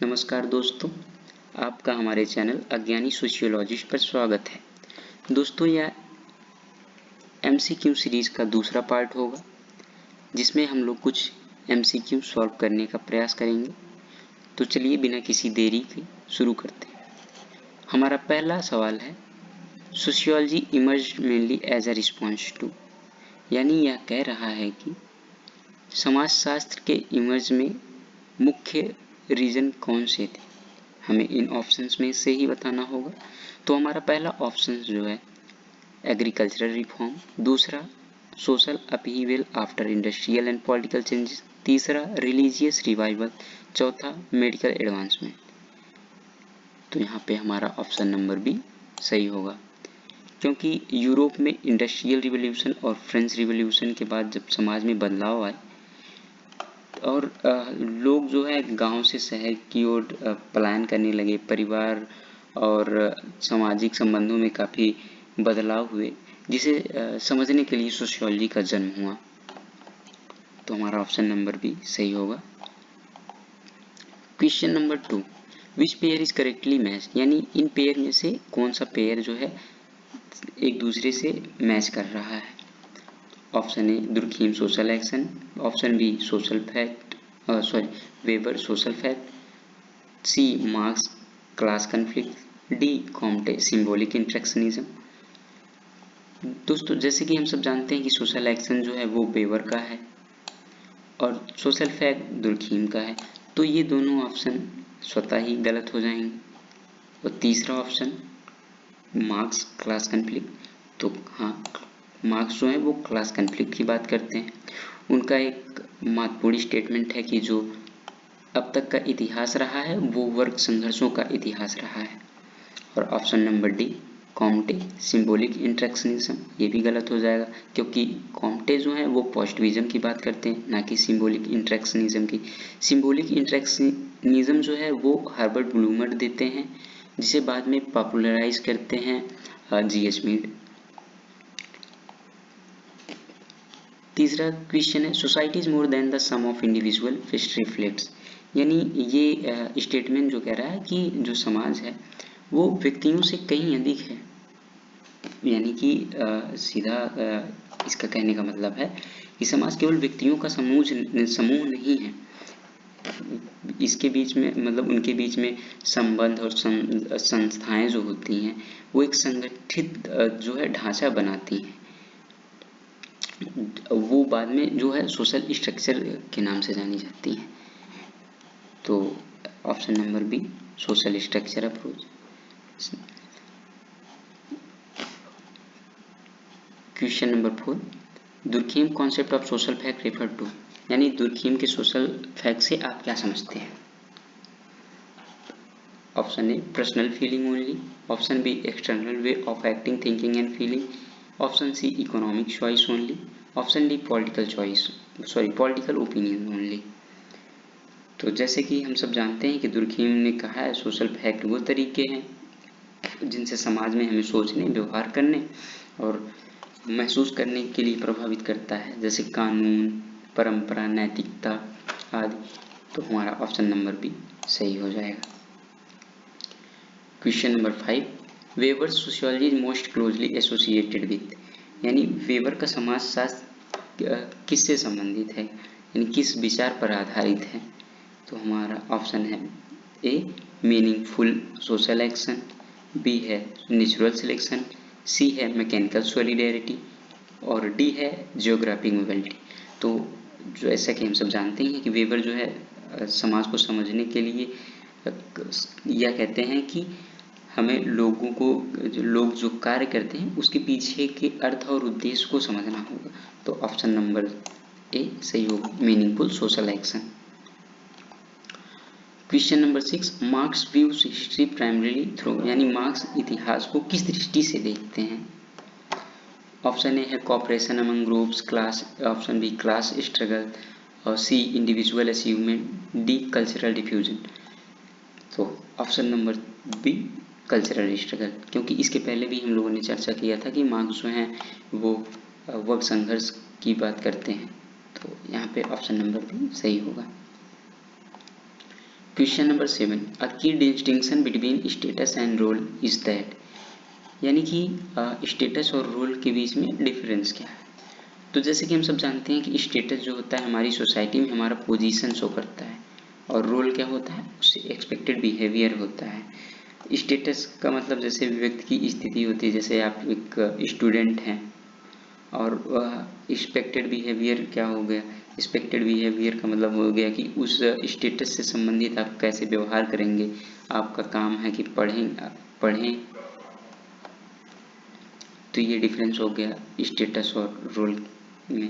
नमस्कार दोस्तों, आपका हमारे चैनल अज्ञानी सोशियोलॉजिस्ट पर स्वागत है। दोस्तों, यह MCQ सीरीज का दूसरा पार्ट होगा, जिसमें हम लोग कुछ MCQ सॉल्व करने का प्रयास करेंगे। तो चलिए बिना किसी देरी के शुरू करते हैं। हमारा पहला सवाल है, sociology emerged mainly as a response to, यानी यह कह रहा है कि समाजशास्त्र के इमर्ज में मुख्य रीजन कौन से थे। हमें इन ऑप्शंस में से ही बताना होगा। तो हमारा पहला ऑप्शन जो है एग्रीकल्चरल रिफॉर्म, दूसरा social upheaval after industrial and political changes, तीसरा रिलीजियस रिवाइवल, चौथा मेडिकल एडवांसमेंट। तो यहाँ पे हमारा ऑप्शन नंबर बी सही होगा, क्योंकि यूरोप में इंडस्ट्रियल रिवॉल्यूशन और फ्रेंच रिवॉल्यूशन के बाद जब समाज में बदलाव आए और लोग जो है गांव से शहर की ओर पलायन करने लगे, परिवार और सामाजिक संबंधों में काफ़ी बदलाव हुए, जिसे समझने के लिए सोशियोलॉजी का जन्म हुआ। तो हमारा ऑप्शन नंबर बी सही होगा। Question number 2, which pair is correctly matched, यानी इन पेयर में से कौन सा पेयर जो है एक दूसरे से मैच कर रहा है। Option A Durkheim social action, option B social fact Weber social fact, C Marx class conflict, D Comte symbolic interactionism. दोस्तों, जैसे कि हम सब जानते हैं कि सोशल एक्शन जो है वो वेबर का है और सोशल फैक्ट दुर्खीम का है, तो ये दोनों ऑप्शन स्वतः ही गलत हो जाएंगे। और तीसरा ऑप्शन मार्क्स क्लास कन्फ्लिक्ट, तो हाँ, मार्क्स जो है वो क्लास कन्फ्लिक्ट की बात करते हैं। उनका एक महत्वपूर्ण स्टेटमेंट है कि जो अब तक का इतिहास रहा है वो वर्ग संघर्षों का इतिहास रहा है। और option number D Comte symbolic interactionism, ये भी गलत हो जाएगा, क्योंकि कॉम्टे जो है वो पॉजिटिविज्म की बात करते हैं, ना कि सिंबॉलिक इंटरेक्शनिज्म की। सिंबॉलिक इंटरेक्शनिज्म जो है वो हर्बर्ट ब्लूमर देते हैं, जिसे बाद में पॉपुलराइज करते हैं GH मीड। तीसरा क्वेश्चन है, society is more than the sum of individual which reflects, यानी ये स्टेटमेंट जो कह रहा है कि जो समाज है वो व्यक्तियों से कहीं अधिक है। यानी कि सीधा इसका कहने का मतलब है कि समाज केवल व्यक्तियों का समूह नहीं है, इसके बीच में मतलब उनके बीच में संबंध और संस्थाएं जो होती हैं वो एक संगठित जो है ढांचा बनाती हैं। वो बाद में जो है सोशल स्ट्रक्चर के नाम से जानी जाती हैं। तो option number B social structure approach. Question number 4, Durkheim concept of social fact refer to, यानी दुर्खीम के सोशल फैक्ट से आप क्या समझते हैं। Option A personal feeling only, option B external way of acting thinking and feeling, option C economic choice only, option D political opinion only. तो जैसे कि हम सब जानते हैं कि दुर्खीम ने कहा है सोशल फैक्ट वो तरीके हैं जिनसे समाज में हमें सोचने, व्यवहार करने और महसूस करने के लिए प्रभावित करता है, जैसे कानून, परंपरा, नैतिकता आदि। तो हमारा ऑप्शन नंबर बी सही हो जाएगा। Question number 5, weber sociology is most closely associated with, यानी वेबर का समाजशास्त्र किससे संबंधित है, यानी किस विचार पर आधारित है। तो हमारा ऑप्शन है A meaningful social action, B है नेचुरल सिलेक्शन, सी है मैकेनिकल सॉलिडेरिटी और डी है जियोग्राफिक मोबिलिटी। तो जो ऐसा कि हम सब जानते हैं कि वेबर जो है समाज को समझने के लिए यह कहते हैं कि हमें लोगों को लोग जो कार्य करते हैं उसके पीछे के अर्थ और उद्देश्य को समझना होगा। तो ऑप्शन नंबर ए सही होगा, meaningful social action. Question number 6, marks views history primarily through, यानी मार्क्स इतिहास को किस दृष्टि से देखते हैं। ऑप्शन ए है cooperation among groups, class, option B class struggle और C individual achievement, D cultural diffusion. तो option number B cultural struggle, क्योंकि इसके पहले भी हम लोगों ने चर्चा किया था कि मार्क्स जो हैं वो वर्ग संघर्ष की बात करते हैं। तो यहाँ पे ऑप्शन नंबर बी सही होगा। Question number 7, a key distinction between status and role is that, यानी कि स्टेटस और रोल के बीच में डिफरेंस क्या है। तो जैसे कि हम सब जानते हैं कि स्टेटस जो होता है हमारी सोसाइटी में हमारा पोजीशन शो करता है, और रोल क्या होता है, उससे एक्सपेक्टेड बिहेवियर होता है। स्टेटस का मतलब जैसे व्यक्ति की स्थिति होती है, जैसे आप एक स्टूडेंट हैं और एक्सपेक्टेड बिहेवियर क्या हो गया, एक्सपेक्टेड बिहेवियर का मतलब हो गया कि उस स्टेटस से संबंधित आप कैसे व्यवहार करेंगे। आपका काम है कि पढ़ें, तो ये डिफरेंस हो गया स्टेटस और रोल में।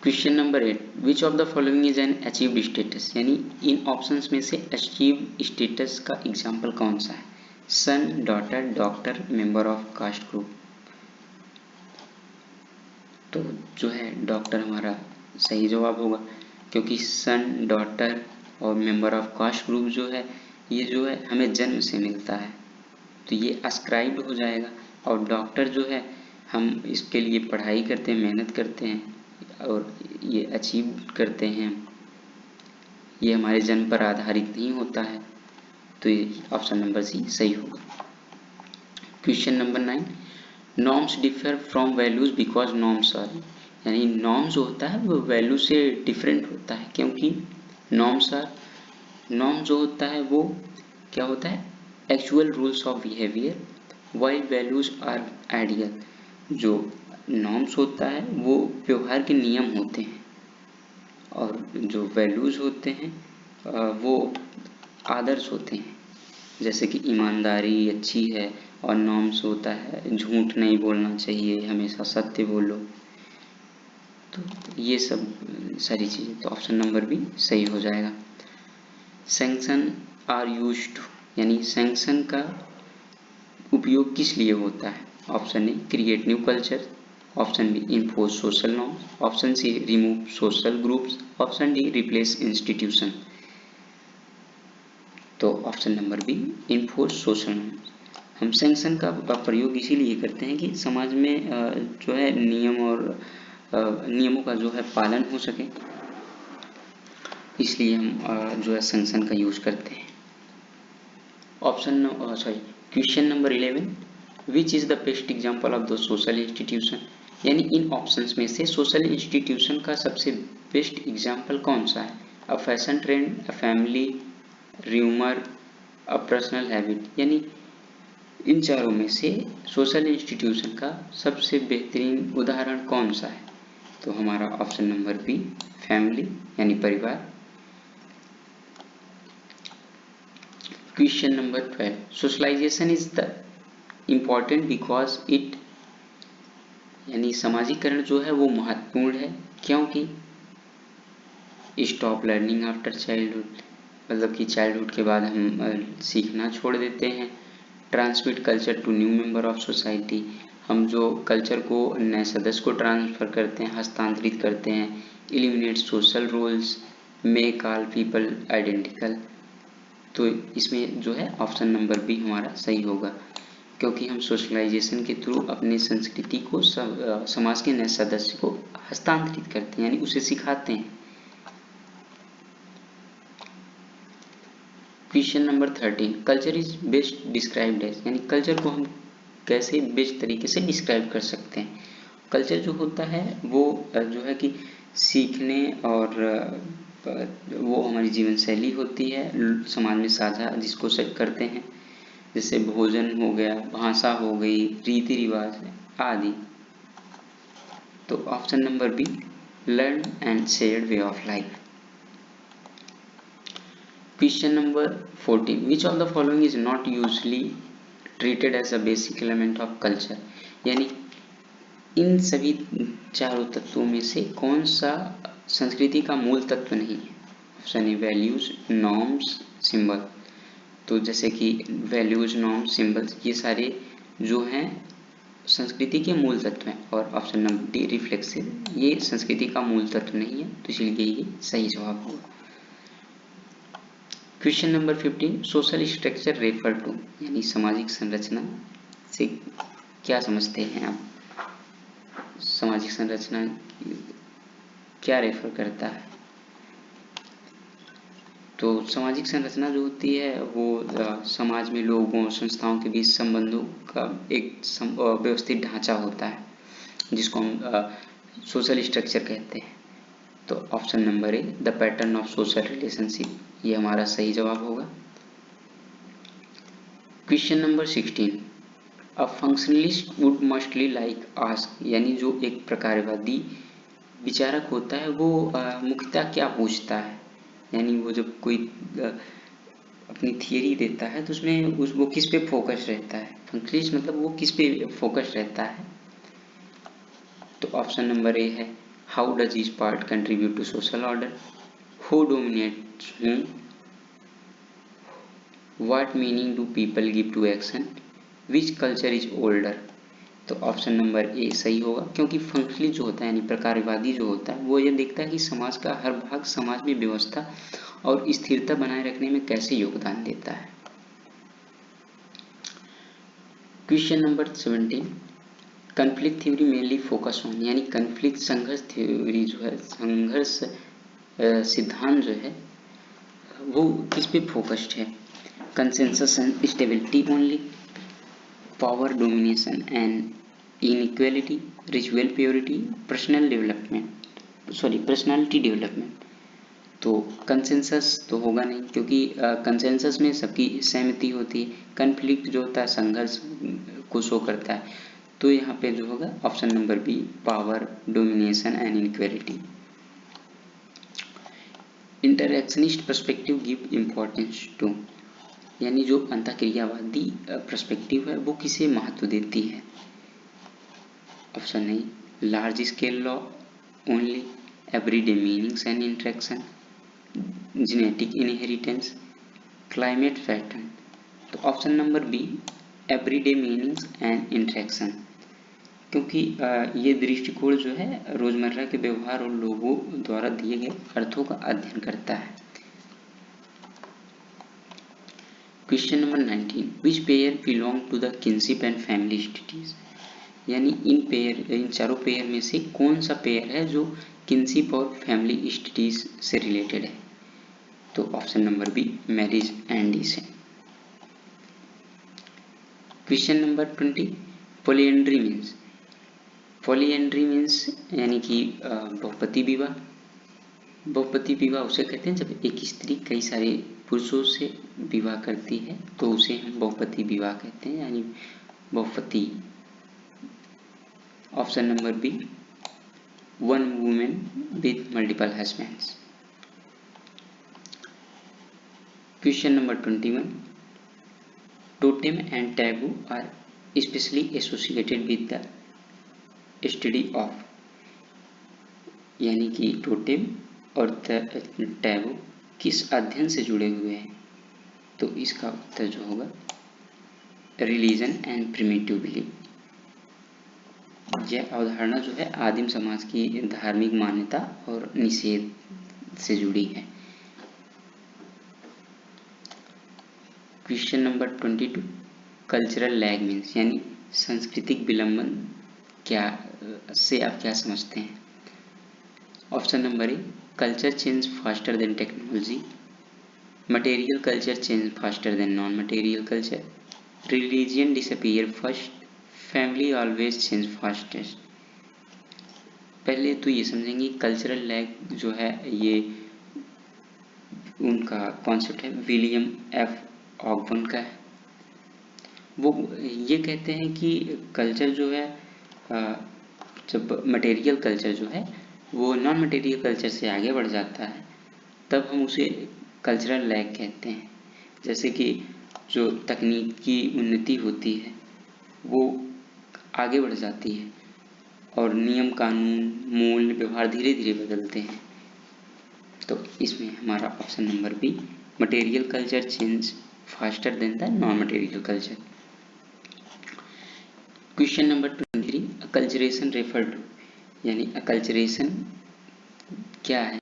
Question number 8, which of the following is an achieved status, यानी इन ऑप्शंस में से अचीव स्टेटस का एग्जाम्पल कौन सा है। Son, daughter, doctor, member of caste group. तो जो है डॉक्टर हमारा सही जवाब होगा, क्योंकि सन, डॉटर और मेंबर ऑफ कास्ट ग्रुप जो है ये जो है हमें जन्म से मिलता है, तो ये अस्क्राइब्ड हो जाएगा। और डॉक्टर जो है हम इसके लिए पढ़ाई करते हैं, मेहनत करते हैं और ये अचीव करते हैं, ये हमारे जन्म पर आधारित नहीं होता है, तो ये ऑप्शन नंबर सी सही होगा। Question number 9, norms differ from values because norms are, यानी नॉर्म जो होता है वो वैल्यू से डिफरेंट होता है, क्योंकि नॉर्म जो होता है वो क्या होता है, actual rules of behaviour, while values are ideal. जो नॉर्म्स होता है वो व्यवहार के नियम होते हैं, और जो वैल्यूज होते हैं वो आदर्श होते हैं, जैसे कि ईमानदारी अच्छी है, और नॉर्म्स होता है झूठ नहीं बोलना चाहिए, हमेशा सत्य बोलो। तो ये सब सारी चीज़ें, तो ऑप्शन नंबर भी सही हो जाएगा। सैंक्शन आर यूज्ड, यानी सैंक्शन का उपयोग किस लिए होता है। Option A create new culture, option B enforce social norms, option C remove social groups, option D replace institution. तो option number B enforce social norms. हम सैंक्शन का प्रयोग इसीलिए करते हैं कि समाज में जो है नियम और नियमों का जो है पालन हो सके, इसलिए हम जो है सैंक्शन का यूज करते हैं। Question number 11, which is the best example of the social institution, यानी इन ऑप्शंस में से सोशल इंस्टीट्यूशन का सबसे बेस्ट एग्जांपल कौन सा है। A fashion trend, a family, rumour, a personal habit, यानी इन चारों में से सोशल इंस्टीट्यूशन का सबसे बेहतरीन उदाहरण कौन सा है। तो हमारा ऑप्शन नंबर बी फैमिली, यानी परिवार। Question number 12, socialisation is the important because it, यानी सामाजिकरण जो है वो महत्वपूर्ण है क्योंकि स्टॉप लर्निंग आफ्टर चाइल्डहुड, मतलब कि चाइल्डहुड के बाद हम सीखना छोड़ देते हैं। Transmit culture to new member of society, हम जो कल्चर को नए सदस्य को ट्रांसफर करते हैं, हस्तांतरित करते हैं। Eliminate social roles, make all people identical, तो इसमें जो है ऑप्शन नंबर बी हमारा सही होगा, क्योंकि हम सोशलाइजेशन के थ्रू अपनी संस्कृति को समाज के नए सदस्य को हस्तांतरित करते हैं, यानी उसे सिखाते हैं। Question number 13, culture is best described as, यानी कल्चर को हम कैसे बेस्ट तरीके से डिस्क्राइब कर सकते हैं। कल्चर जो होता है वो जो है कि सीखने और वो हमारी जीवन शैली होती है समाज में साझा, जिसको सेट करते हैं, जैसे भोजन हो गया, भाषा हो गई, रीति रिवाज आदि। तो option number B learn and shared way of life. Question number 14, which of the following is not usually treated as a basic element of culture, यानी इन सभी चारों तत्वों में से कौन सा संस्कृति का मूल तत्व नहीं है। ऑप्शन ए वैल्यूज, नॉर्म्स, सिंबल। तो जैसे कि वैल्यूज, नॉर्म्स, सिंबल्स, ये सारे जो हैं संस्कृति के मूल तत्व हैं, और ऑप्शन नंबर डी रिफ्लेक्सिव, ये संस्कृति का मूल तत्व नहीं है, तो इसलिए ये सही जवाब होगा। Question number 15, social structure refer to, यानी सामाजिक संरचना से क्या समझते हैं आप। सामाजिक संरचना क्या रेफर करता है। तो सामाजिक संरचना जो होती है वो समाज में लोगों और संस्थाओं के बीच संबंधों का एक व्यवस्थित ढांचा होता है, जिसको हम सोशल स्ट्रक्चर कहते हैं। तो option number A, the pattern of social relationship, ये हमारा सही जवाब होगा। Question number 16, a functionalist would mostly like ask, यानी जो एक प्रकारवादी विचारक होता है वो मुख्यतः क्या पूछता है, यानी वो जब कोई अपनी थियरी देता है तो उसमें वो किस पे फोकस रहता है, फंक्शनलिस्ट मतलब वो किस पे फोकस रहता है। तो ऑप्शन नंबर ए है, how does each part contribute to social order, who dominates whom, what meaning do people give to action, which culture is older। तो ऑप्शन नंबर ए सही होगा, क्योंकि फंक्शनली जो होता है यानी प्रकारवादी जो होता है वो ये देखता है कि समाज का हर भाग समाज में व्यवस्था और स्थिरता बनाए रखने में कैसे योगदान देता है। Question number 17, conflict theory mainly focus on, यानी कन्फ्लिक्ट संघर्ष थ्योरी जो है, संघर्ष सिद्धांत जो है वो किस पे फोकस्ड है, consensus and stability only, power domination and inequality, ritual purity, personality development. तो कंसेंसस तो होगा नहीं, क्योंकि कंसेंसस में सबकी सहमति होती है, कन्फ्लिक्ट जो होता है संघर्ष को शो करता है, तो यहाँ पे जो होगा option number B, power domination and inequality. Interactionist perspective give importance to, यानी जो अंतःक्रियावादी पर्सपेक्टिव है वो किसे महत्व देती है। Option A, large scale law only, everyday meanings and interaction, genetic inheritance, climate pattern. तो option number B, everyday meanings and interaction, क्योंकि ये दृष्टिकोण जो है रोजमर्रा के व्यवहार और लोगों द्वारा दिए गए अर्थों का अध्ययन करता है। Question number 19, which pair belong to the kinship and family studies, यानी इन चारों पेयर में से कौन सा पेयर है जो किनशिप और फैमिली स्टडीज से रिलेटेड है। तो option number B, marriage and descent. Question number 20, polyandry means, polyandry means यानी कि बहुपति विवाह। बहुपति विवाह उसे कहते हैं जब एक स्त्री कई सारे पुरुषों से विवाह करती है तो उसे हम बहुपति विवाह कहते हैं, यानी बहुपति। Option number B, one women with multiple husbands. Question number 21, totem and taboo are specially associated with the study of, यानी कि टोटेम और टैबू किस अध्ययन से जुड़े हुए हैं। तो इसका उत्तर जो होगा रिलीजन एंड प्रिमिटिव बिलीफ। यह अवधारणा जो है आदिम समाज की धार्मिक मान्यता और निषेध से जुड़ी है। Question number 22, cultural lag means, यानी सांस्कृतिक विलंबन क्या से आप क्या समझते हैं। ऑप्शन नंबर ए, culture change faster then technology, material culture change faster then non material culture, religion disappear first, family always change fastest. पहले तो ये समझेंगे कल्चरल लैग जो है ये उनका कॉन्सेप्ट है विलियम एफ ऑकबर्न का है। वो ये कहते हैं कि कल्चर जो है जब मटेरियल कल्चर जो है वो नॉन मटेरियल कल्चर से आगे बढ़ जाता है तब हम उसे कल्चरल लैग कहते हैं। जैसे कि जो तकनीक की उन्नति होती है वो आगे बढ़ जाती है और नियम कानून मूल्य व्यवहार धीरे धीरे बदलते हैं। तो इसमें हमारा option number B, material culture change faster than the non material culture. Question number 23, acculturation refer to, यानी अकल्चरेशन क्या है।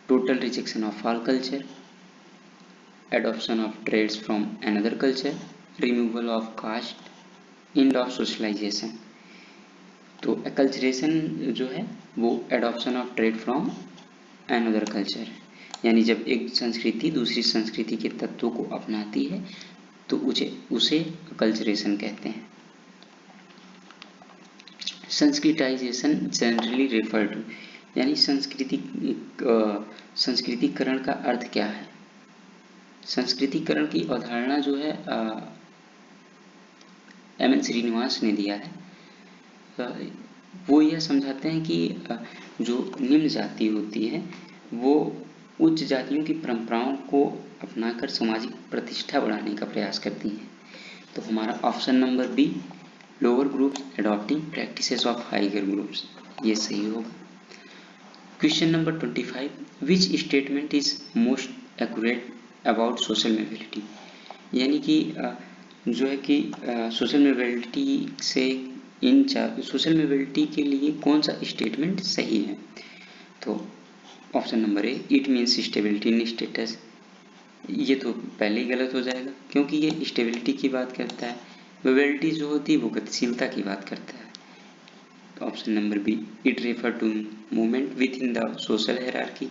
Total rejection of all culture, adoption of traits from another culture, removal of caste, end of socialisation. तो acculturation जो है वो adoption of trait from another culture, यानी जब एक संस्कृति दूसरी संस्कृति के तत्वों को अपनाती है तो उसे कल्चरेशन कहते हैं। संस्कृताइजेशन जनरली रेफर टू, यानी संस्कृतिकरण का अर्थ क्या है। संस्कृतिकरण की अवधारणा जो है एम.एन. श्रीनिवास ने दिया है। वो यह समझाते हैं कि जो निम्न जाति होती है वो उच्च जातियों की परंपराओं को अपनाकर सामाजिक प्रतिष्ठा बढ़ाने का प्रयास करती हैं। तो हमारा option number B, lower groups adopting practices of higher groups, ये सही होगा। Question number 25, which statement is most accurate about social mobility, यानी कि जो है कि सोशल मोबिलिटी से सोशल मोबिलिटी के लिए कौन सा स्टेटमेंट सही है। तो option number A, it means stability in status, ये तो पहले ही गलत हो जाएगा क्योंकि ये स्टेबिलिटी की बात करता है। मोबिलिटी जो होती है वो गतिशीलता की बात करता है। तो option number B, it refer to movement within the social hierarchy.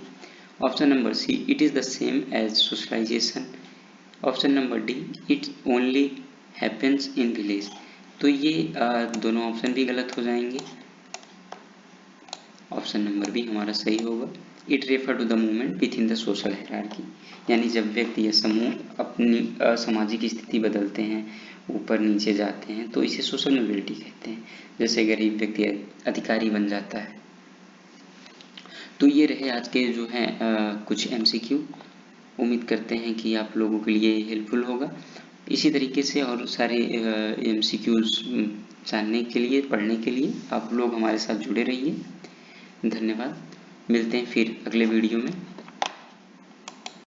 Option number C, it is the same as socialisation. Option number D, it only happens in village. तो ये दोनों ऑप्शन भी गलत हो जाएंगे। ऑप्शन नंबर बी हमारा सही होगा, it refer to the movement within the social hierarchy, यानी जब व्यक्ति या समूह अपनी सामाजिक स्थिति बदलते हैं, ऊपर नीचे जाते हैं, तो इसे सोशल मोबिलिटी कहते हैं। जैसे गरीब व्यक्ति अधिकारी बन जाता है। तो ये रहे आज के जो है कुछ MCQ। उम्मीद करते हैं कि आप लोगों के लिए हेल्पफुल होगा। इसी तरीके से और सारे MCQs जानने के लिए, पढ़ने के लिए आप लोग हमारे साथ जुड़े रहिए। धन्यवाद। मिलते हैं फिर अगले वीडियो में।